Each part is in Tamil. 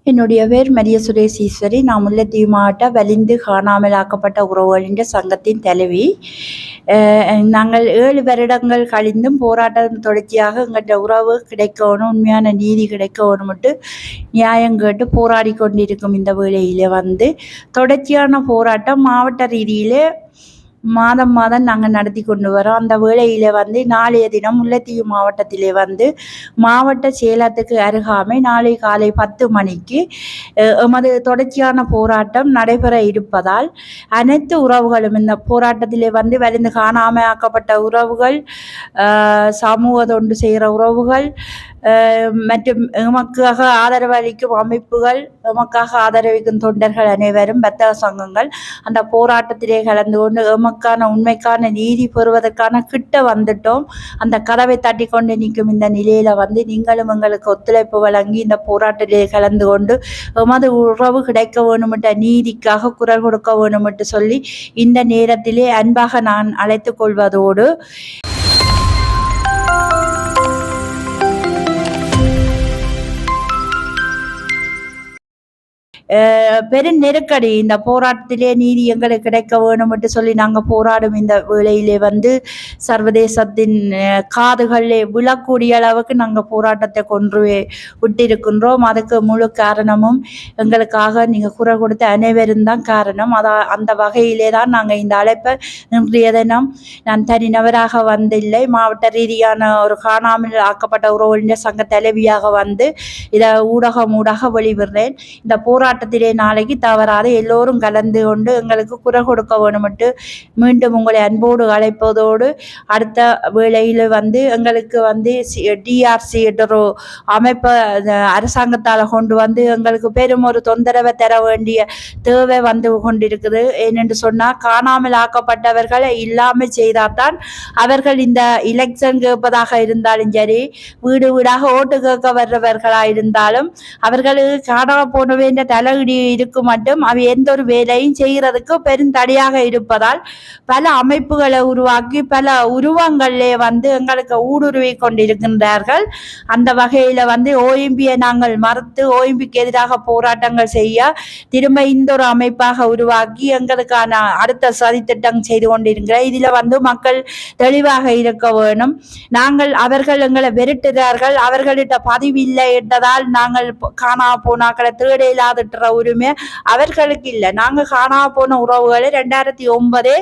என்னுடைய பேர் மரிய சுரேஷ் ஈஸ்வரி. நான் முல்லைத்தீவு மாவட்ட வலிந்து காணாமலாக்கப்பட்ட உறவுகளின் சங்கத்தின் தலைவி. நாங்கள் 7 வருடங்கள் கழிந்தும் போராட்டம் தொடர்ச்சியாக எங்கள்கிட்ட உறவு கிடைக்கணும், உண்மையான நீதி கிடைக்கணும்ட்டு நியாயம் கேட்டு போராடி கொண்டிருக்கும் இந்த வேளையிலே தொடர்ச்சியான போராட்டம் மாவட்ட ரீதியிலே மாதம் நாங்கள் நடத்தி கொண்டு வரோம். அந்த வேளையில் நாளைய தினம் முல்லைத்தீவு மாவட்டத்திலே மாவட்ட செயலகத்துக்கு அருகாமை நாளை காலை 10 மணிக்கு எமது தொடர்ச்சியான போராட்டம் நடைபெற இருப்பதால் அனைத்து உறவுகளும் இந்த போராட்டத்திலே வலிந்து காணாமல் ஆக்கப்பட்ட உறவுகள், சமூக தொண்டு செய்கிற உறவுகள் மற்றும் எமக்காக ஆதரவு அளிக்கும் அமைப்புகள், எமக்காக ஆதரவிக்கும் தொண்டர்கள் அனைவரும், வர்த்தக சங்கங்கள் அந்த போராட்டத்திலே கலந்து கொண்டு எமக்கான உண்மைக்கான நீதி பெறுவதற்கான கிட்ட வந்துட்டோம். அந்த கதவை தட்டி கொண்டு நிற்கும் இந்த நிலையில நீங்களும் எங்களுக்கு ஒத்துழைப்பு வழங்கி இந்த போராட்டத்திலே கலந்து கொண்டு எமது உறவு கிடைக்க வேணுமிட்ட நீதிக்காக குரல் கொடுக்க வேணுமிட்டு சொல்லி இந்த நேரத்திலே அன்பாக நான் அழைத்து கொள்வதோடு பெரும் நெருக்கடி, இந்த போராட்டத்திலே நீதி எங்களுக்கு கிடைக்க வேணும் என்று சொல்லி நாங்கள் போராடும் இந்த வேளையிலே சர்வதேசத்தின் காதுகளிலே விழக்கூடிய அளவுக்கு நாங்கள் போராட்டத்தை கொன்று விட்டிருக்கின்றோம். அதுக்கு முழு காரணமும் எங்களுக்காக நீங்கள் குரல் கொடுத்த அனைவரும் தான் காரணம். அந்த வகையிலே தான் நாங்கள் இந்த அழைப்பை இன்றைய தினம் நான் தனிநபராக வந்தில்லை, மாவட்ட ரீதியான ஒரு காணாமல் ஆக்கப்பட்ட உறவுகளின் சங்க தலைவியாக இதை ஊடக வெளிவிடுறேன். இந்த போராட்டத்திலே நாளைக்கு தவறாது எல்லோரும் கலந்து கொண்டு எங்களுக்கு குரல் கொடுக்க வேணும்ட்டு மீண்டும் உங்களை அன்போடு அழைப்பதோடு அடுத்த வேளையில் எங்களுக்கு டிஆர்சி என்ற அமைப்பை அரசாங்கத்தால் கொண்டு எங்களுக்கு பெரும் ஒரு தொந்தரவை தர வேண்டிய தேவை கொண்டிருக்குது. ஏனென்று சொன்னால் காணாமல் ஆக்கப்பட்டவர்களை இல்லாமல் செய்தால்தான் அவர்கள் இந்த எலெக்ஷன் கேட்பதாக இருந்தாலும் சரி, வீடு வீடாக ஓட்டு கேட்க வர்றவர்களாக இருந்தாலும் அவர்களுக்கு காணாமல் போனவே இந்த தலையீடு இருக்கு மட்டும் அவை எந்த ஒரு வேலையும் செய்கிறதுக்கு பெருந்தடையாக இருப்பதால் பல அமைப்புகளை உருவாக்கி பல உருவங்களிலே எங்களுக்கு ஊடுருவி கொண்டிருக்கின்றார்கள். அந்த வகையில ஓஎம்பியை நாங்கள் மறுத்து ஓஎம்பிக்கு எதிராக போராட்டங்கள் செய்ய திரும்ப இந்த ஒரு அமைப்பாக உருவாக்கி எங்களுக்கான அடுத்த சதித்திட்டம் செய்து கொண்டிருக்கிற இதுல மக்கள் தெளிவாக இருக்க வேணும். அவர்கள் எங்களை வெறுட்டுகிறார்கள், அவர்களிட்ட பதிவு இல்லை என்றதால் நாங்கள் காணா போனாக்களை தேட இல்லாத உரிமை அவர்களுக்கு இல்லை. நாங்கள் காணா போன உறவுகளை 2009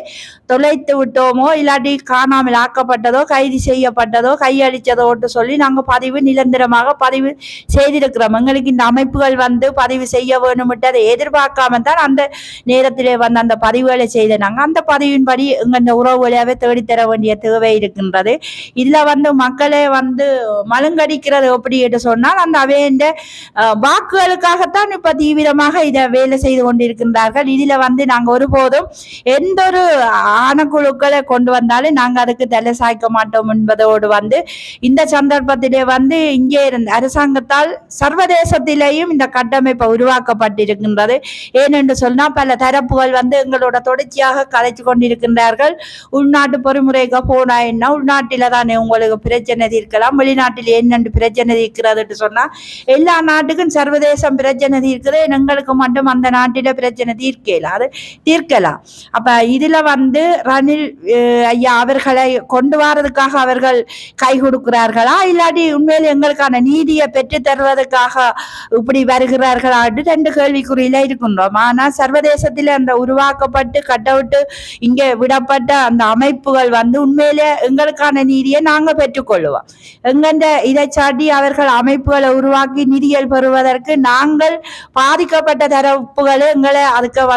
தொலைத்து விட்டோமோ இல்லாட்டி காணாமல் ஆக்கப்பட்டதோ கைது செய்யப்பட்டதோ கையளிச்சதோ சொல்லி நாங்கள் பதிவு நிரந்தரமாக பதிவு செய்திருக்கிறோம். எங்களுக்கு இந்த அமைப்புகள் பதிவு செய்ய வேணும்ட்டு அதை எதிர்பார்க்காம தான் அந்த நேரத்திலே அந்த பதிவுகளை செய்த நாங்கள் அந்த பதிவின்படி எங்கள் உறவுகளையாவே தேடித்தர வேண்டிய தேவை இருக்கின்றது. இதுல மக்களை மழுங்கடிக்கிறது எப்படி என்று சொன்னால் அந்த அவையின் வாக்குகளுக்காகத்தான் இப்ப தீவிரமாக இதை வேலை செய்து கொண்டிருக்கின்றார்கள். இதுல நாங்க ஒருபோதும் எந்த ஒரு ஆணைக்குழுக்களை கொண்டு வந்தாலும் நாங்க அதுக்கு தலை சாய்க்க மாட்டோம் என்பதோடு இந்த சந்தர்ப்பத்திலே இங்கே இருந்த அரசாங்கத்தால் சர்வதேசத்திலேயும் இந்த கட்டமைப்பை உருவாக்கப்பட்டிருக்கின்றது. ஏனென்று சொன்னால் பல தரப்புகள் எங்களோட தொடர்ச்சியாக கலைச்சு கொண்டிருக்கின்றார்கள். உள்நாட்டு பொறிமுறைக்கு போனா என்ன, உள்நாட்டில தானே உங்களுக்கு பிரச்சனை தீர்க்கலாம், வெளிநாட்டில் என்னென்று பிரச்சனை தீர்க்கிறது சொன்னா எல்லா நாட்டுக்கும் சர்வதேசம் பிரச்சனை தீர்க்குது, எங்களுக்கு மட்டும் அந்த நாட்டில பிரச்சனை தீர்க்கலாம். அப்ப இதுல ரணில் ஐயா அவர்களை கொண்டு வரதுக்காக அவர்கள் கை கொடுக்கிறார்களா இல்லாட்டி உண்மையில எங்களுக்கான நீதியை பெற்று தருவதற்காக இப்படி வருகிறார்களா ரெண்டு கேள்விக்குறியில இருக்கின்றோம். ஆனா சர்வதேசத்தில் அந்த உருவாக்கப்பட்டு கட்டவிட்டு இங்கே விடப்பட்ட அந்த அமைப்புகள் உண்மையில எங்களுக்கான நீதியை நாங்க பெற்றுக்கொள்ளுவோம். எங்கெந்த இதை சாட்டி அவர்கள் அமைப்புகளை உருவாக்கி நிதிகள் பெறுவதற்கு நாங்கள் பாதிக்கப்பட்ட தரப்புகளை எங்களை அதுக்கு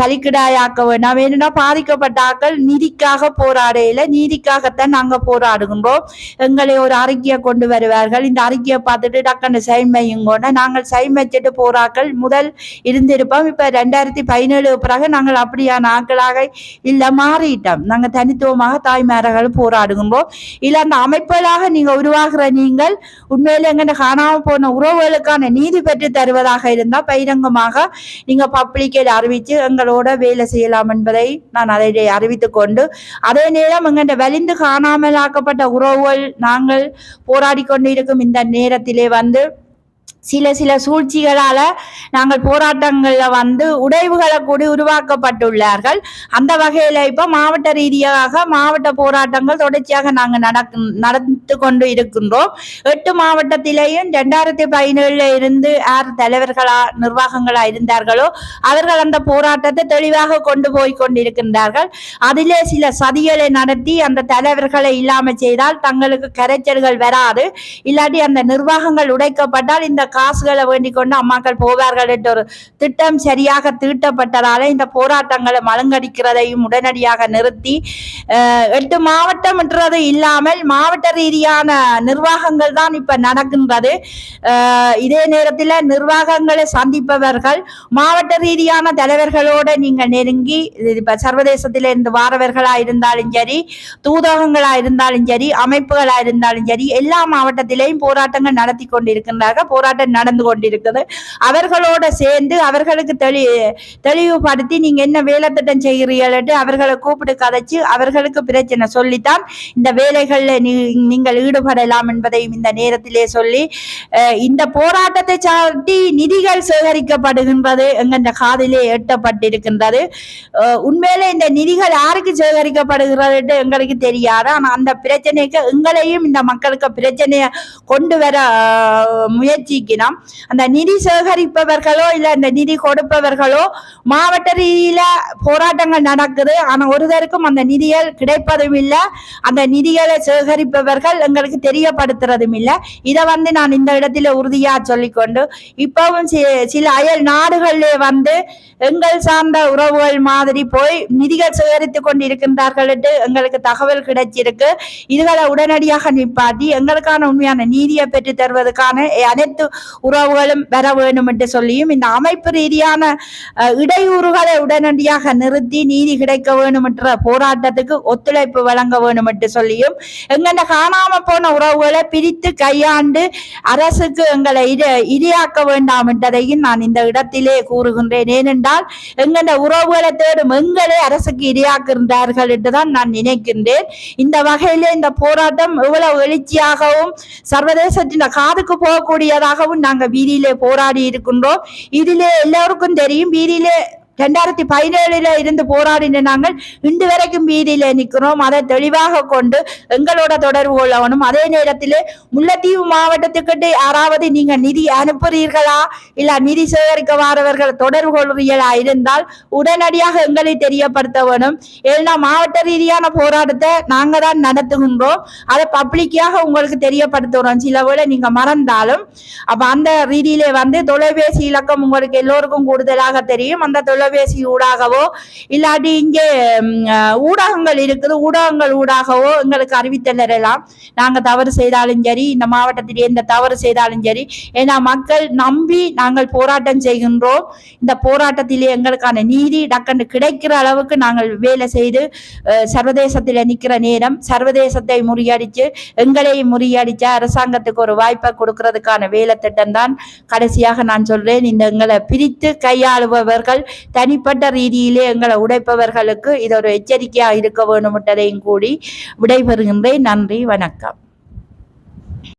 பலிக்கிடாயாக்க வேண்டாம். வேணும்னா பாதிக்கப்பட்ட ஆக்கள் நீதிக்காக போராடையில நீதிக்காகத்தான் நாங்க போராடுகின்றோம். எங்களை ஒரு அறிக்கையை கொண்டு வருவார்கள், இந்த அறிக்கையை பார்த்துட்டு டக்குன்னு சைன் வையுங்கோன்னா நாங்கள் சைன் வச்சுட்டு போராக்கள் முதல் இருந்திருப்போம். இப்ப 2017 பிறகு நாங்கள் அப்படியான ஆட்களாக இல்ல மாறிட்டோம். நாங்க தனித்துவமாக தாய்மார்கள் போராடுகின்றோம். இல்ல அந்த அமைப்புகளாக நீங்க உருவாகிற நீங்கள் உண்மையில எங்க காணாம போன உறவுகளுக்கான நீதி பெற்று தருவதாக இருந்தால் பகிரங்கமாக நீங்க பப்ளிக்கில் அறிவிச்சு எங்களோட வேலை செய்யலாம் என்பதை நான் அதை அறிவித்துக் கொண்டு, அதே நேரம் எங்க வலிந்து காணாமல் ஆக்கப்பட்ட உறவுகள் நாங்கள் போராடி கொண்டிருக்கும் இந்த நேரத்திலே சில சில சூழ்ச்சிகளால நாங்கள் போராட்டங்கள்ல வந்து உடைவுகளை கூடி உருவாக்கப்பட்டுள்ளார்கள். அந்த வகையில இப்ப மாவட்ட ரீதியாக மாவட்ட போராட்டங்கள் தொடர்ச்சியாக நாங்கள் நடந்து கொண்டு இருக்கின்றோம். 8 மாவட்டத்திலேயும் 2017 இருந்து 6 தலைவர்களா நிர்வாகங்களா இருந்தார்களோ அவர்கள் அந்த போராட்டத்தை தெளிவாக கொண்டு போய் கொண்டிருக்கின்றார்கள். அதிலே சில சதிகளை நடத்தி அந்த தலைவர்களை இல்லாம செய்தால் தங்களுக்கு கரைச்சல்கள் வராது, இல்லாட்டி அந்த நிர்வாகங்கள் உடைக்கப்பட்டால் இந்த காசுகளை வேண்டிக் கொண்டு அம்மாக்கள் போவார்கள் என்ற ஒரு திட்டம் சரியாக தீட்டப்பட்டதால இந்த போராட்டங்களை மழுங்கடிக்கிறதையும் உடனடியாக நிறுத்தி 8 மாவட்டம் என்றது இல்லாமல் மாவட்ட ரீதியான நிர்வாகங்கள் தான் இப்ப நடக்கின்றது. இதே நேரத்தில் நிர்வாகங்களை சந்திப்பவர்கள் மாவட்ட ரீதியான தலைவர்களோட நீங்க நெருங்கி இப்ப சர்வதேசத்தில இருந்து வாரவர்களா இருந்தாலும் சரி, தூதகங்களா இருந்தாலும் சரி, அமைப்புகளா இருந்தாலும் சரி, எல்லா மாவட்டத்திலேயும் போராட்டங்கள் நடத்தி கொண்டிருக்கின்றார்கள். போராட்டம் நடந்து கொண்டிருக்கிறது. அவர்களோட சேர்ந்து அவர்களுக்கு தெளிவுபடுத்தி நீங்க என்ன வேலை திட்டம் செய்கிறீர்கள் அவர்களை கூப்பிட்டு கதைச்சு அவர்களுக்கு பிரச்சனை சொல்லித்தான் இந்த வேலைகள்ல நீங்கள் ஈடுபடலாம் என்பதையும் இந்த நேரத்திலே சொல்லி, இந்த போராட்டத்தை சாட்டி நிதிகள் சேகரிக்கப்படுகின்றது என்கின்ற காதிலே எட்டப்பட்டிருக்கின்றது. உண்மையிலே இந்த நிதிகள் யாருக்கு சேகரிக்கப்படுகிறது எங்களுக்கு தெரியாது. ஆனா அந்த பிரச்சனைக்கு எங்களையும் இந்த மக்களுக்கு பிரச்சனையை கொண்டு வர முயற்சிக்கிறோம். அந்த நிதி சேகரிப்பவர்களோ இல்ல அந்த நிதி கொடுப்பவர்களோ மாவட்ட ரீதியில போராட்டங்கள் நடக்குது, ஆனா ஒருவருக்கும் அந்த நிதிகள் கிடைப்பதும் இல்லை. அந்த நிதிகளை சேகரிப்பவர்கள் எங்களுக்கு தெரியப்படுத்துறதும் இல்லை. இதை வந்து நான் இந்த இடத்துல உறுதியா சொல்லிக்கொண்டு, இப்பவும் சில அயல் நாடுகளிலே வந்து எங்கள் சார்ந்த உறவுகள் மாதிரி போய் நிதிகள் சேகரித்துக் கொண்டிருக்கின்றார்கள் என்று எங்களுக்கு தகவல் கிடைச்சிருக்கு. இதுகளை உடனடியாக நிப்பாட்டி எங்களுக்கான உண்மையான நீதியை பெற்று தருவதற்கான அனைத்து உறவுகளும் வர வேண்டும் என்று சொல்லியும், இந்த அமைப்பு ரீதியான இடையூறுகளை உடனடியாக நிறுத்தி நீதி கிடைக்க வேண்டும் என்ற போராட்டத்துக்கு ஒத்துழைப்பு வழங்க வேண்டும் என்று சொல்லியும், எங்களை காணாம போன உறவுகளை பிரித்து கையாண்டு அரசுக்கு எங்களை இரையாக்க வேண்டாம் என்றதையும் நான் இந்த இடத்திலே கூறுகின்றேன். ஏனென்றால் எங்கள உறவுகளை தேடும் எங்களை அரசுக்கு இரையாக்குகின்றார்கள் என்றுதான் நான் நினைக்கின்றேன். இந்த வகையிலே இந்த போராட்டம் எவ்வளவு எழுச்சியாகவும் சர்வதேசத்தின் காதுக்கு போகக்கூடியதாகவும் நாங்கள் வீதியிலே போராடி இருக்கின்றோம். இதிலே எல்லோருக்கும் தெரியும், வீதியிலே 2017 இருந்து போராடின நாங்கள் இன்று வரைக்கும் வீதியில நிற்கிறோம். அதை தெளிவாக கொண்டு எங்களோட தொடர்பு கொள்ளவனும், அதே நேரத்திலே முல்லைத்தீவு மாவட்டத்துக்கிட்ட யாராவது நீங்க நிதி அனுப்புறீர்களா இல்ல நிதி சேகரிக்க வாரவர்கள் தொடர்பு கொள்றீர்களா இருந்தால் உடனடியாக எங்களை தெரியப்படுத்தவனும். ஏன்னா மாவட்ட ரீதியான போராட்டத்தை நாங்க தான் நடத்துகின்றோம், அதை பப்ளிக்காக உங்களுக்கு தெரியப்படுத்துகிறோம். சில வேளை நீங்க மறந்தாலும் அப்ப அந்த ரீதியிலே வந்து தொலைபேசி இலக்கம் உங்களுக்கு எல்லோருக்கும் கூடுதலாக தெரியும். அந்த தொலைபேசி ஊடாகவோ இல்லாட்டி இங்கே ஊடகங்கள் இருக்குது, ஊடகங்கள் ஊடாகவோ எங்களுக்கு அறிவித்தலாம். நாங்க தவறு செய்தாலும் சரி, இந்த மாவட்டத்தில் எந்த தவறு செய்தாலும் சரி, ஏன்னா மக்கள் நம்பி நாங்கள் போராட்டம் செய்கின்றோம். இந்த போராட்டத்திலே எங்களுக்கான நீதி டக்கண்டு கிடைக்கிற அளவுக்கு நாங்கள் வேலை செய்து சர்வதேசத்தில் நிற்கிற நேரம் சர்வதேசத்தை முறியடிச்சு எங்களையும் முறியடிச்ச அரசாங்கத்துக்கு ஒரு வாய்ப்பை கொடுக்கறதுக்கான வேலை திட்டம் தான் கடைசியாக நான் சொல்றேன். இந்த எங்களை பிரித்து கையாளுபவர்கள் தனிப்பட்ட ரீதியிலே எங்களை உடைப்பவர்களுக்கு இது ஒரு எச்சரிக்கையாக இருக்க வேண்டும் என்றதையும் கூடி விடைபெறுகின்றேன். நன்றி, வணக்கம்.